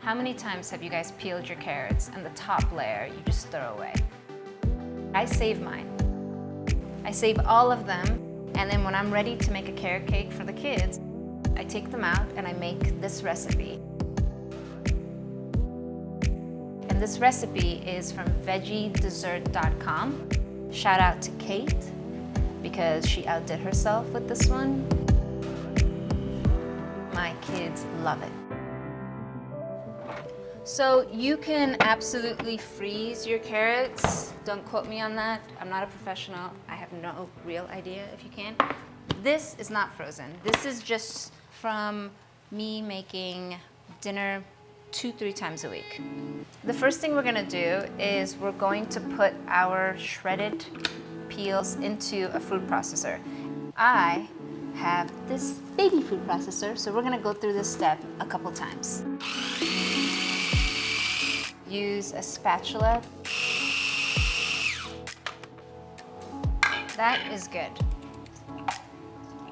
How many times have you guys peeled your carrots and the top layer you just throw away? I save mine. I save all of them, and then when I'm ready to make a carrot cake for the kids, I take them out and I make this recipe. And this recipe is from veggiedessert.com. Shout out to Kate, because she outdid herself with this one. My kids love it. So you can absolutely freeze your carrots. Don't quote me on that. I'm not a professional. I have no real idea if you can. This is not frozen. This is just from me making dinner 2-3 times a week. The first thing we're gonna do is we're going to put our shredded peels into a food processor. I have this baby food processor, so we're gonna go through this step a couple times. Use a spatula. That is good.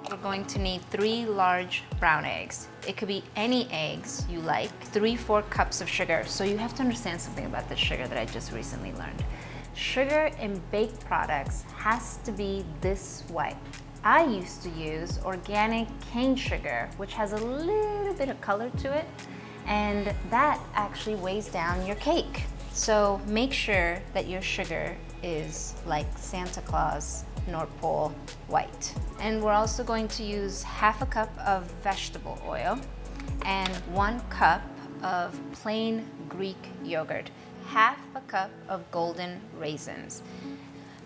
We're going to need 3 large brown eggs. It could be any eggs you like. 3-4 cups of sugar. So you have to understand something about this sugar that I just recently learned. Sugar in baked products has to be this white. I used to use organic cane sugar, which has a little bit of color to it, and that actually weighs down your cake. So make sure that your sugar is like Santa Claus North Pole white. And we're also going to use half a cup of vegetable oil and 1 cup of plain Greek yogurt, half a cup of golden raisins.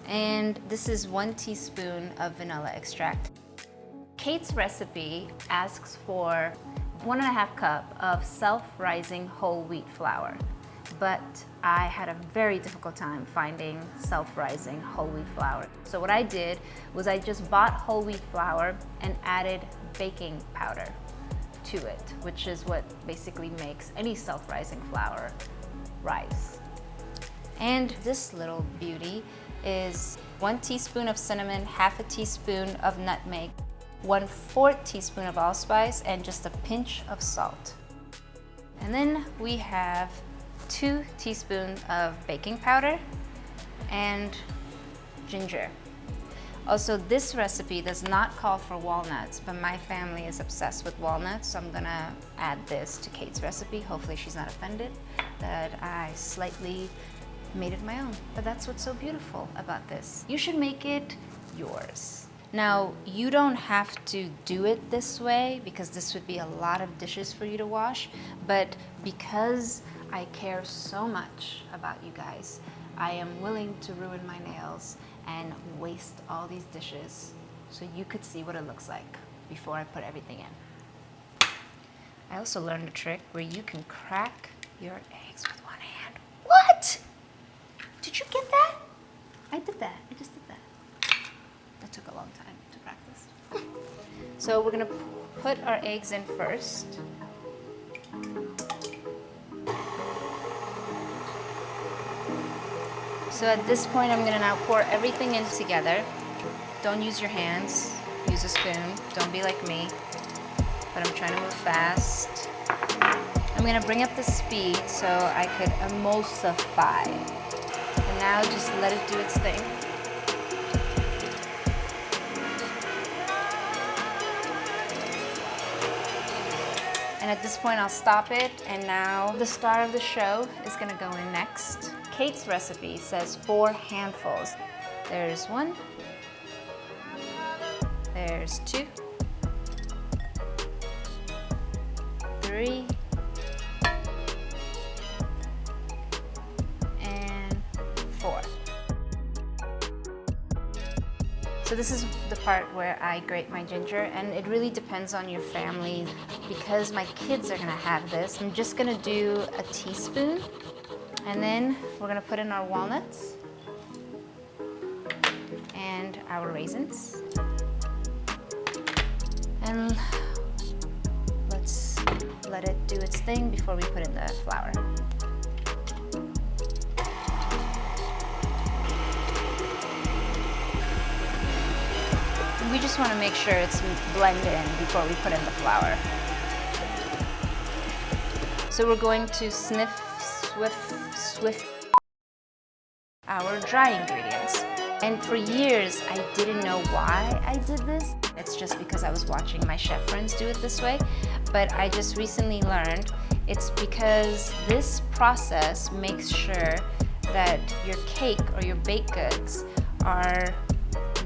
And this is 1 teaspoon of vanilla extract. Kate's recipe asks for 1.5 cup of self-rising whole wheat flour, but I had a very difficult time finding self-rising whole wheat flour. So what I did was I just bought whole wheat flour and added baking powder to it, which is what basically makes any self-rising flour rise. And this little beauty is 1 teaspoon of cinnamon, half a teaspoon of nutmeg, 1/4 teaspoon of allspice, and just a pinch of salt. And then we have 2 teaspoons of baking powder and ginger. Also, this recipe does not call for walnuts, but my family is obsessed with walnuts, so I'm gonna add this to Kate's recipe. Hopefully she's not offended that I slightly made it my own. But that's what's so beautiful about this. You should make it yours. Now, you don't have to do it this way because this would be a lot of dishes for you to wash, but because I care so much about you guys, I am willing to ruin my nails and waste all these dishes so you could see what it looks like before I put everything in. I also learned a trick where you can crack your eggs with 1 hand. What? Did you get that? I did that. I just did that. That took a long time to practice. So we're gonna put our eggs in first. So at this point, I'm gonna now pour everything in together. Don't use your hands, use a spoon. Don't be like me, but I'm trying to move fast. I'm gonna bring up the speed so I could emulsify. And now just let it do its thing. And at this point, I'll stop it, and now the star of the show is gonna go in next. Kate's recipe says 4 handfuls. There's 1, there's 2, 3, and 4. So this is the part where I grate my ginger, and it really depends on your family. Because my kids are gonna have this, I'm just gonna do a teaspoon, and then we're gonna put in our walnuts and our raisins. And let's let it do its thing before we put in the flour. We just want to make sure it's blended in before we put in the flour. So we're going to swift our dry ingredients. And for years, I didn't know why I did this. It's just because I was watching my chef friends do it this way. But I just recently learned it's because this process makes sure that your cake or your baked goods are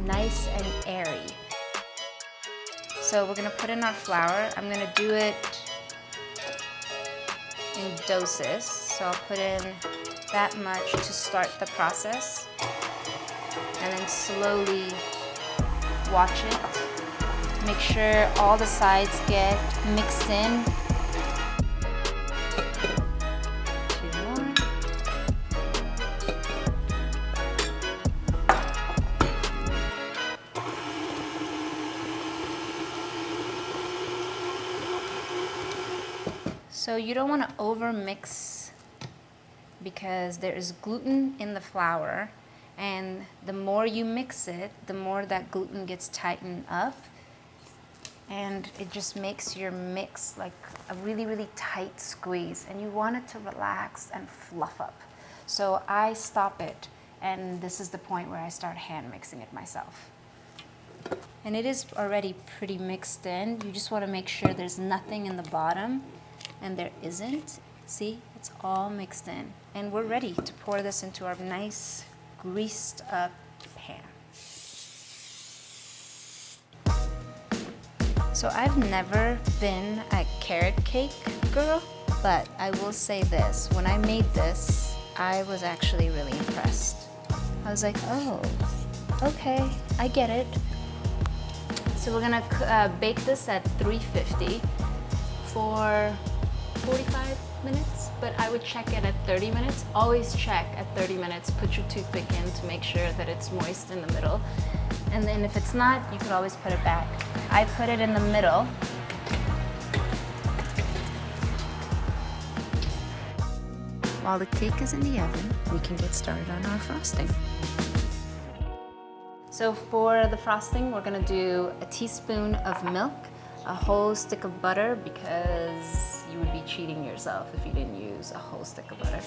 nice and airy. So we're gonna put in our flour. I'm gonna do it in doses. So I'll put in that much to start the process, and then slowly watch it. Make sure all the sides get mixed in. Two more. So you don't want to over mix because there is gluten in the flour, and the more you mix it, the more that gluten gets tightened up, and it just makes your mix like a really, really tight squeeze, and you want it to relax and fluff up. So I stop it, and this is the point where I start hand mixing it myself. And it is already pretty mixed in. You just want to make sure there's nothing in the bottom, and there isn't. See, it's all mixed in. And we're ready to pour this into our nice greased up pan. So I've never been a carrot cake girl, but I will say this, when I made this, I was actually really impressed. I was like, oh, okay, I get it. So we're gonna bake this at 350 for 45 minutes, but I would check it at 30 minutes. Always check at 30 minutes, put your toothpick in to make sure that it's moist in the middle. And then if it's not, you could always put it back. I put it in the middle. While the cake is in the oven, we can get started on our frosting. So for the frosting, we're gonna do a teaspoon of milk, a whole stick of butter, because you would be cheating yourself if you didn't use a whole stick of butter.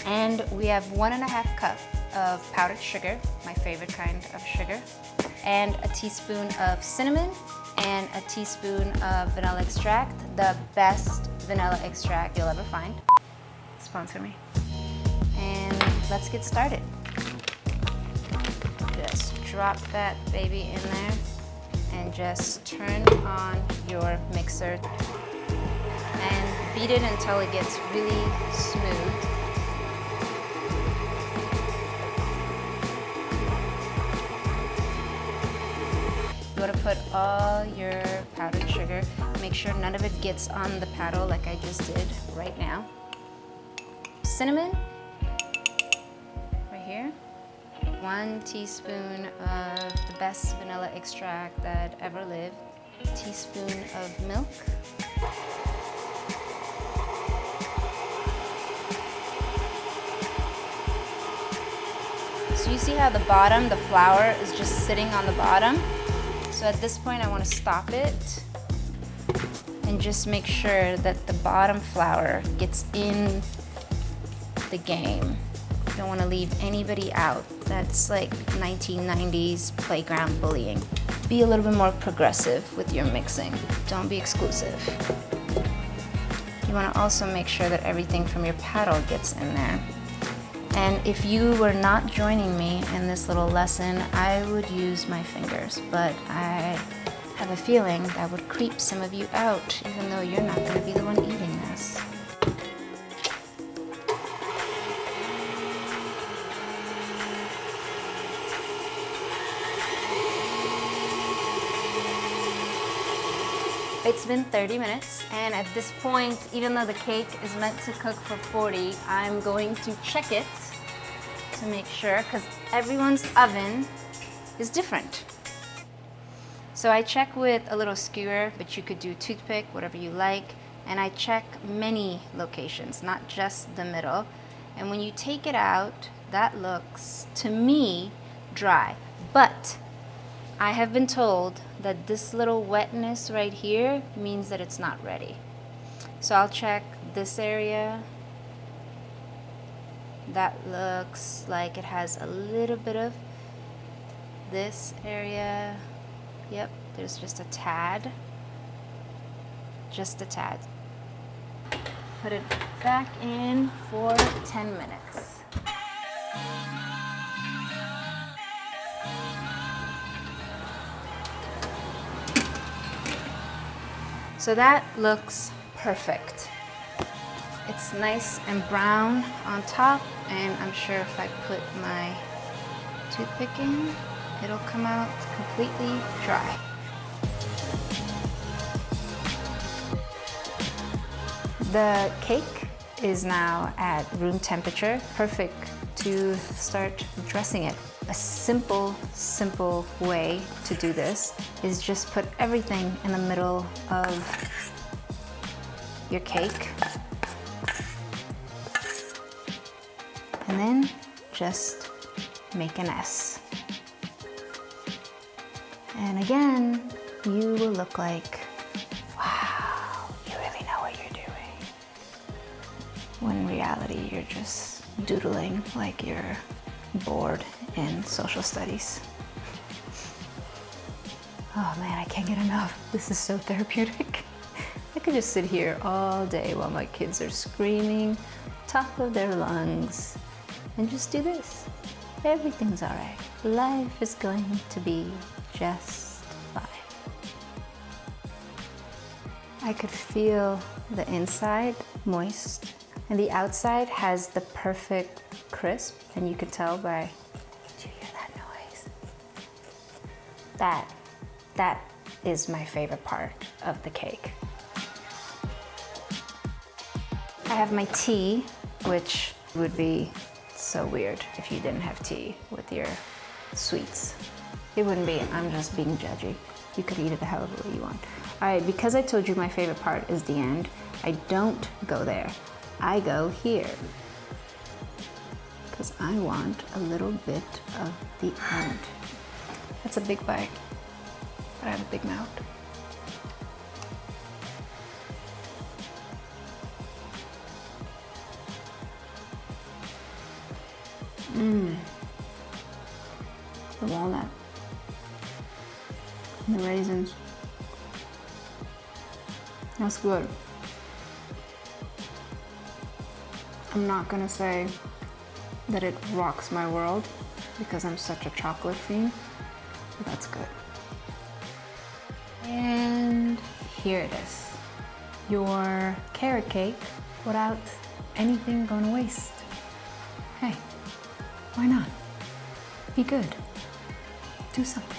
And we have 1.5 cups of powdered sugar, my favorite kind of sugar, and a teaspoon of cinnamon, and a teaspoon of vanilla extract, the best vanilla extract you'll ever find. Sponsor me. And let's get started. Just drop that baby in there and just turn on your mixer and beat it until it gets really smooth. You want to put all your powdered sugar. Make sure none of it gets on the paddle like I just did right now. Cinnamon, right here. 1 teaspoon of the best vanilla extract that ever lived. A teaspoon of milk. So you see how the bottom, the flour is just sitting on the bottom? So at this point I want to stop it and just make sure that the bottom flour gets in the game. You don't want to leave anybody out. That's like 1990s playground bullying. Be a little bit more progressive with your mixing. Don't be exclusive. You want to also make sure that everything from your paddle gets in there. And if you were not joining me in this little lesson, I would use my fingers, but I have a feeling that would creep some of you out, even though you're not going to be the one eating this. It's been 30 minutes, and at this point, even though the cake is meant to cook for 40, I'm going to check it to make sure, because everyone's oven is different. So I check with a little skewer, but you could do toothpick, whatever you like, and I check many locations, not just the middle. And when you take it out, that looks, to me, dry. But I have been told that this little wetness right here means that it's not ready. So I'll check this area. That looks like it has a little bit of this area. Yep, there's just a tad. Just a tad. Put it back in for 10 minutes. So that looks perfect. It's nice and brown on top, and I'm sure if I put my toothpick in, it'll come out completely dry. The cake is now at room temperature, perfect to start dressing it. A simple way to do this is just put everything in the middle of your cake. And then just make an S. And again, you will look like, wow, you really know what you're doing. When in reality, you're just doodling like you're bored in social studies. Oh man, I can't get enough. This is so therapeutic. I could just sit here all day while my kids are screaming top of their lungs and just do this. Everything's all right. Life is going to be just fine. I could feel the inside moist and the outside has the perfect crisp, and you can tell by, did you hear that noise? That is my favorite part of the cake. I have my tea, which would be so weird if you didn't have tea with your sweets. It wouldn't be, I'm just being judgy. You could eat it however way you want. All right, because I told you my favorite part is the end, I don't go there. I go here. Because I want a little bit of the end. That's a big bite, but I have a big mouth. The walnut and the raisins. That's good. I'm not gonna say that it rocks my world because I'm such a chocolate fiend, but that's good. And here it is. Your carrot cake without anything going to waste. Hey, why not? Be good. Do something.